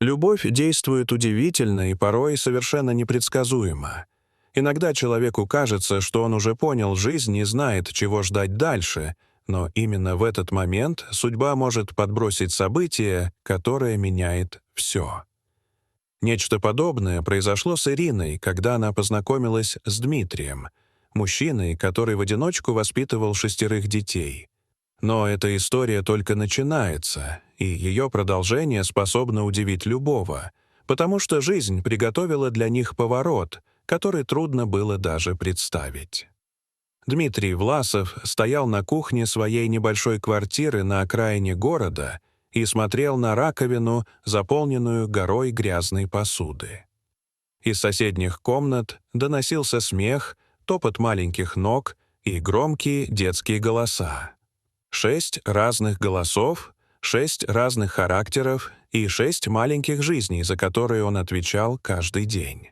Любовь действует удивительно и порой совершенно непредсказуемо. Иногда человеку кажется, что он уже понял жизнь и знает, чего ждать дальше, но именно в этот момент судьба может подбросить событие, которое меняет все. Нечто подобное произошло с Ириной, когда она познакомилась с Дмитрием, мужчиной, который в одиночку воспитывал 6 детей. Но эта история только начинается, и ее продолжение способно удивить любого, потому что жизнь приготовила для них поворот, который трудно было даже представить. Дмитрий Власов стоял на кухне своей небольшой квартиры на окраине города и смотрел на раковину, заполненную горой грязной посуды. Из соседних комнат доносился смех, топот маленьких ног и громкие детские голоса. 6 разных голосов, 6 разных характеров и 6 маленьких жизней, за которые он отвечал каждый день.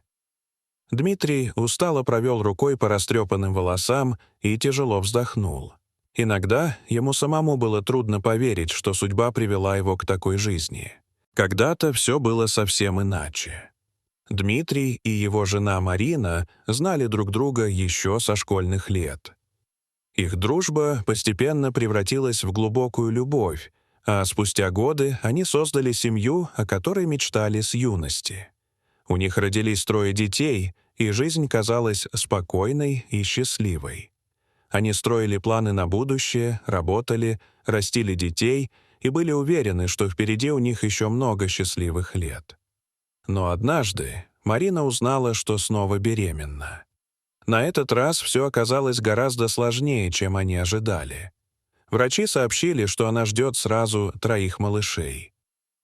Дмитрий устало провел рукой по растрепанным волосам и тяжело вздохнул. Иногда ему самому было трудно поверить, что судьба привела его к такой жизни. Когда-то все было совсем иначе. Дмитрий и его жена Марина знали друг друга еще со школьных лет. Их дружба постепенно превратилась в глубокую любовь, а спустя годы они создали семью, о которой мечтали с юности. У них родились 3 детей, и жизнь казалась спокойной и счастливой. Они строили планы на будущее, работали, растили детей и были уверены, что впереди у них еще много счастливых лет. Но однажды Марина узнала, что снова беременна. На этот раз все оказалось гораздо сложнее, чем они ожидали. Врачи сообщили, что она ждет сразу 3 малышей.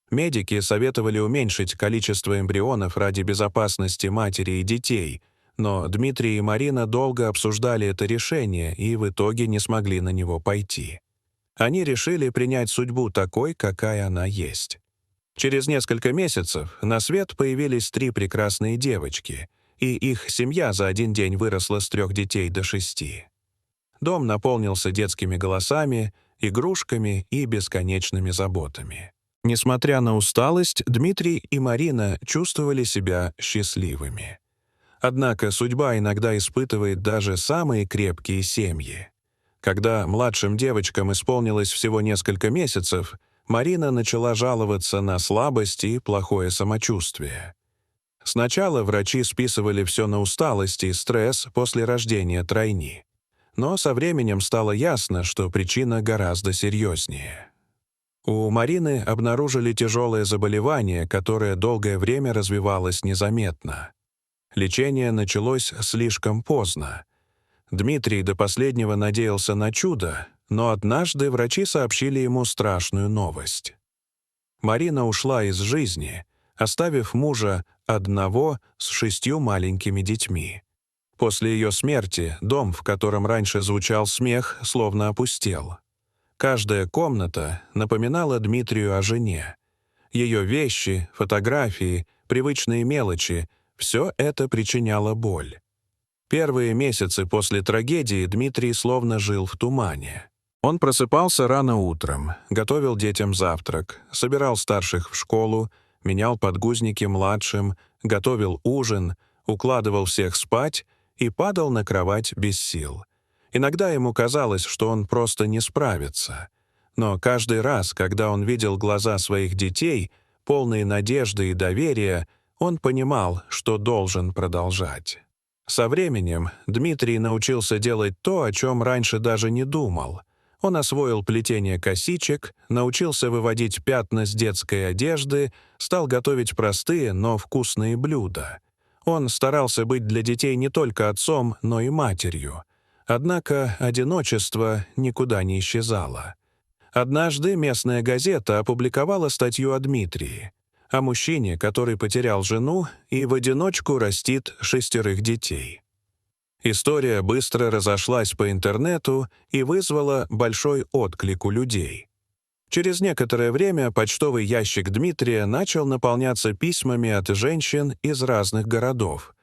Медики советовали уменьшить количество эмбрионов ради безопасности матери и детей, но Дмитрий и Марина долго обсуждали это решение и в итоге не смогли на него пойти. Они решили принять судьбу такой, какая она есть. Через несколько месяцев на свет появились 3 прекрасные девочки, и их семья за один день выросла с 3 детей до 6. Дом наполнился детскими голосами, игрушками и бесконечными заботами. Несмотря на усталость, Дмитрий и Марина чувствовали себя счастливыми. Однако судьба иногда испытывает даже самые крепкие семьи. Когда младшим девочкам исполнилось всего несколько месяцев, Марина начала жаловаться на слабость и плохое самочувствие. Сначала врачи списывали все на усталость и стресс после рождения тройни. Но со временем стало ясно, что причина гораздо серьезнее. У Марины обнаружили тяжелое заболевание, которое долгое время развивалось незаметно. Лечение началось слишком поздно. Дмитрий до последнего надеялся на чудо, но однажды врачи сообщили ему страшную новость. Марина ушла из жизни, оставив мужа одного с 6 маленькими детьми. После ее смерти дом, в котором раньше звучал смех, словно опустел. Каждая комната напоминала Дмитрию о жене. Ее вещи, фотографии, привычные мелочи — все это причиняло боль. Первые месяцы после трагедии Дмитрий словно жил в тумане. Он просыпался рано утром, готовил детям завтрак, собирал старших в школу, менял подгузники младшим, готовил ужин, укладывал всех спать и падал на кровать без сил. Иногда ему казалось, что он просто не справится. Но каждый раз, когда он видел глаза своих детей, полные надежды и доверия, он понимал, что должен продолжать. Со временем Дмитрий научился делать то, о чем раньше даже не думал. Он освоил плетение косичек, научился выводить пятна с детской одежды, стал готовить простые, но вкусные блюда. Он старался быть для детей не только отцом, но и матерью. Однако одиночество никуда не исчезало. Однажды местная газета опубликовала статью о Дмитрии, о мужчине, который потерял жену и в одиночку растит 6 детей. История быстро разошлась по интернету и вызвала большой отклик у людей. Через некоторое время почтовый ящик Дмитрия начал наполняться письмами от женщин из разных городов.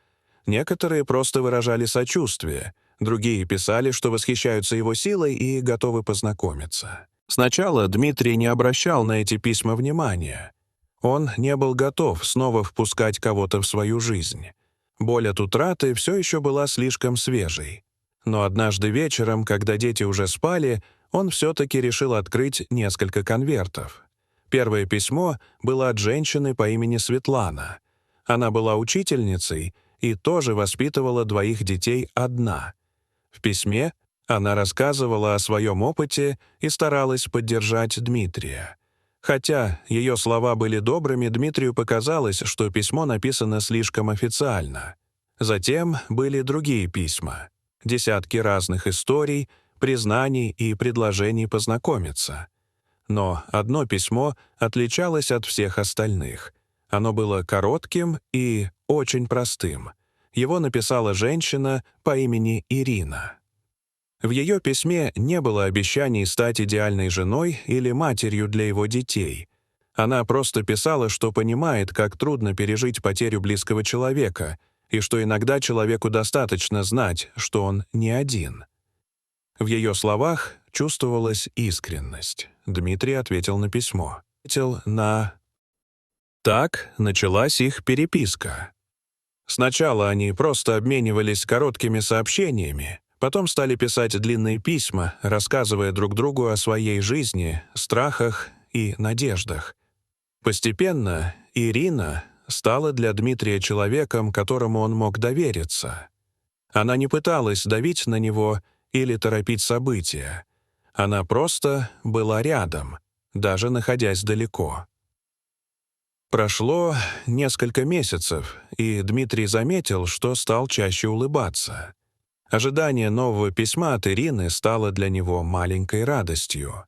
Некоторые просто выражали сочувствие, другие писали, что восхищаются его силой и готовы познакомиться. Сначала Дмитрий не обращал на эти письма внимания. Он не был готов снова впускать кого-то в свою жизнь. Боль от утраты все еще была слишком свежей. Но однажды вечером, когда дети уже спали, он все-таки решил открыть несколько конвертов. Первое письмо было от женщины по имени Светлана. Она была учительницей и тоже воспитывала двоих детей одна. В письме она рассказывала о своем опыте и старалась поддержать Дмитрия. Хотя ее слова были добрыми, Дмитрию показалось, что письмо написано слишком официально. Затем были другие письма. Десятки разных историй, признаний и предложений познакомиться. Но одно письмо отличалось от всех остальных. Оно было коротким и очень простым. Его написала женщина по имени Ирина. В ее письме не было обещаний стать идеальной женой или матерью для его детей. Она просто писала, что понимает, как трудно пережить потерю близкого человека, и что иногда человеку достаточно знать, что он не один. В ее словах чувствовалась искренность. Дмитрий ответил на письмо. Так началась их переписка. Сначала они просто обменивались короткими сообщениями, потом стали писать длинные письма, рассказывая друг другу о своей жизни, страхах и надеждах. Постепенно Ирина стала для Дмитрия человеком, которому он мог довериться. Она не пыталась давить на него или торопить события. Она просто была рядом, даже находясь далеко. Прошло несколько месяцев, и Дмитрий заметил, что стал чаще улыбаться. Ожидание нового письма от Ирины стало для него маленькой радостью.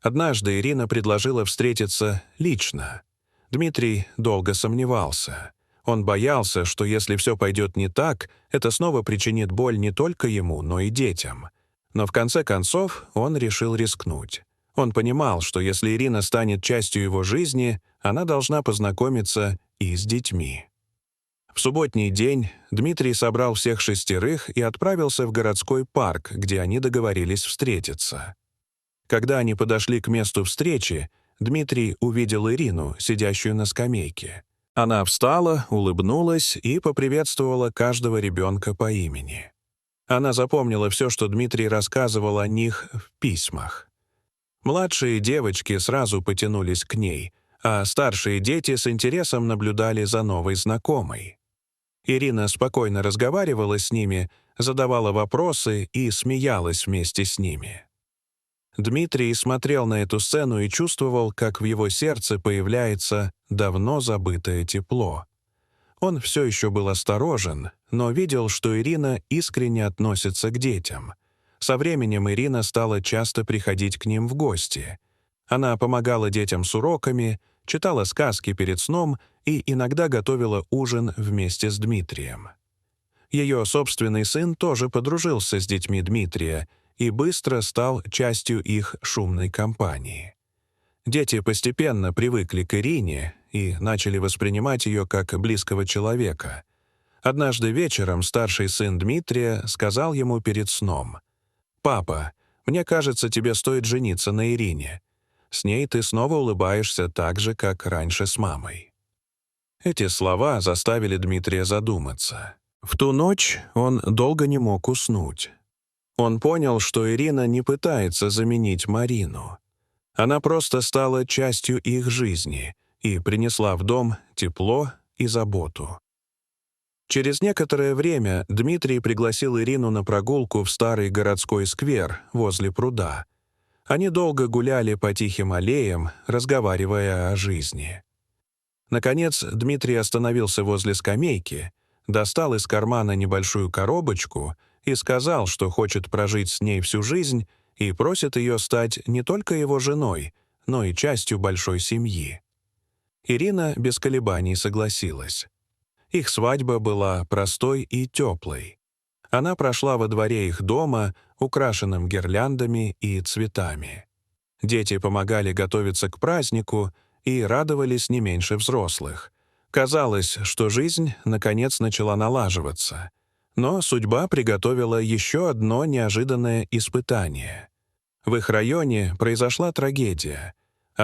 Однажды Ирина предложила встретиться лично. Дмитрий долго сомневался. Он боялся, что если все пойдет не так, это снова причинит боль не только ему, но и детям. Но в конце концов он решил рискнуть. Он понимал, что если Ирина станет частью его жизни, она должна познакомиться и с детьми. В субботний день Дмитрий собрал всех шестерых и отправился в городской парк, где они договорились встретиться. Когда они подошли к месту встречи, Дмитрий увидел Ирину, сидящую на скамейке. Она встала, улыбнулась и поприветствовала каждого ребенка по имени. Она запомнила все, что Дмитрий рассказывал о них в письмах. Младшие девочки сразу потянулись к ней, а старшие дети с интересом наблюдали за новой знакомой. Ирина спокойно разговаривала с ними, задавала вопросы и смеялась вместе с ними. Дмитрий смотрел на эту сцену и чувствовал, как в его сердце появляется давно забытое тепло. Он все еще был осторожен, но видел, что Ирина искренне относится к детям. Со временем Ирина стала часто приходить к ним в гости. Она помогала детям с уроками, читала сказки перед сном и иногда готовила ужин вместе с Дмитрием. Ее собственный сын тоже подружился с детьми Дмитрия и быстро стал частью их шумной компании. Дети постепенно привыкли к Ирине и начали воспринимать ее как близкого человека. Однажды вечером старший сын Дмитрия сказал ему перед сном: «Папа, мне кажется, тебе стоит жениться на Ирине. С ней ты снова улыбаешься так же, как раньше с мамой». Эти слова заставили Дмитрия задуматься. В ту ночь он долго не мог уснуть. Он понял, что Ирина не пытается заменить Марину. Она просто стала частью их жизни и принесла в дом тепло и заботу. Через некоторое время Дмитрий пригласил Ирину на прогулку в старый городской сквер возле пруда. Они долго гуляли по тихим аллеям, разговаривая о жизни. Наконец Дмитрий остановился возле скамейки, достал из кармана небольшую коробочку и сказал, что хочет прожить с ней всю жизнь и просит ее стать не только его женой, но и частью большой семьи. Ирина без колебаний согласилась. Их свадьба была простой и теплой. Она прошла во дворе их дома, украшенным гирляндами и цветами. Дети помогали готовиться к празднику и радовались не меньше взрослых. Казалось, что жизнь, наконец, начала налаживаться. Но судьба приготовила еще одно неожиданное испытание. В их районе произошла трагедия.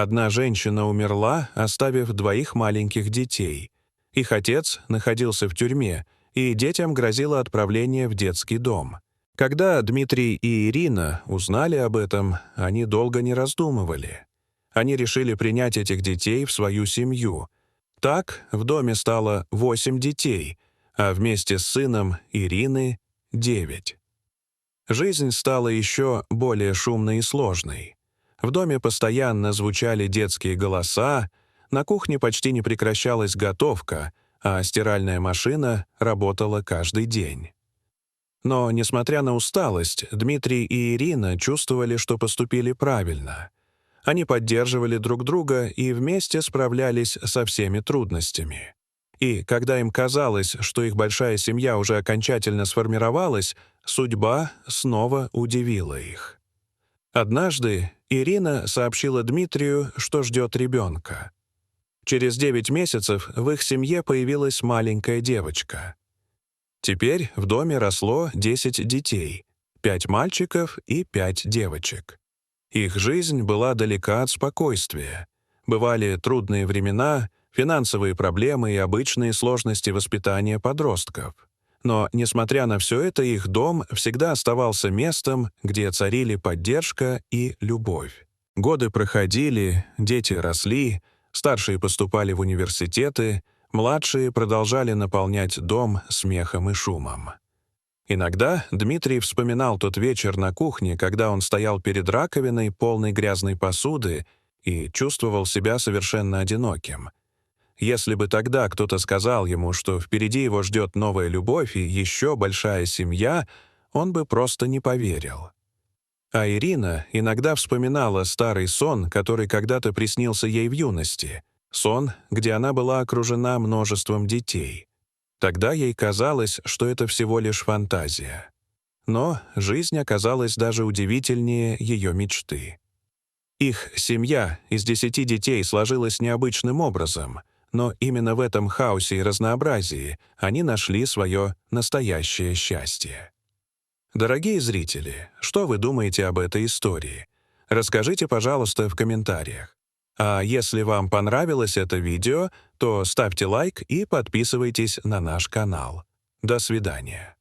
Одна женщина умерла, оставив двоих маленьких детей. Их отец находился в тюрьме, и детям грозило отправление в детский дом. Когда Дмитрий и Ирина узнали об этом, они долго не раздумывали. Они решили принять этих детей в свою семью. Так в доме стало 8 детей, а вместе с сыном Ирины — 9. Жизнь стала еще более шумной и сложной. В доме постоянно звучали детские голоса, на кухне почти не прекращалась готовка, а стиральная машина работала каждый день. Но, несмотря на усталость, Дмитрий и Ирина чувствовали, что поступили правильно. Они поддерживали друг друга и вместе справлялись со всеми трудностями. И когда им казалось, что их большая семья уже окончательно сформировалась, судьба снова удивила их. Однажды Ирина сообщила Дмитрию, что ждет ребенка. Через 9 месяцев в их семье появилась маленькая девочка. Теперь в доме росло 10 детей, 5 мальчиков и 5 девочек. Их жизнь была далека от спокойствия. Бывали трудные времена, финансовые проблемы и обычные сложности воспитания подростков. Но, несмотря на все это, их дом всегда оставался местом, где царили поддержка и любовь. Годы проходили, дети росли, старшие поступали в университеты, младшие продолжали наполнять дом смехом и шумом. Иногда Дмитрий вспоминал тот вечер на кухне, когда он стоял перед раковиной, полной грязной посуды, и чувствовал себя совершенно одиноким. Если бы тогда кто-то сказал ему, что впереди его ждет новая любовь и еще большая семья, он бы просто не поверил. А Ирина иногда вспоминала старый сон, который когда-то приснился ей в юности. Сон, где она была окружена множеством детей. Тогда ей казалось, что это всего лишь фантазия. Но жизнь оказалась даже удивительнее ее мечты. Их семья из 10 детей сложилась необычным образом, но именно в этом хаосе и разнообразии они нашли свое настоящее счастье. Дорогие зрители, что вы думаете об этой истории? Расскажите, пожалуйста, в комментариях. А если вам понравилось это видео, то ставьте лайк и подписывайтесь на наш канал. До свидания.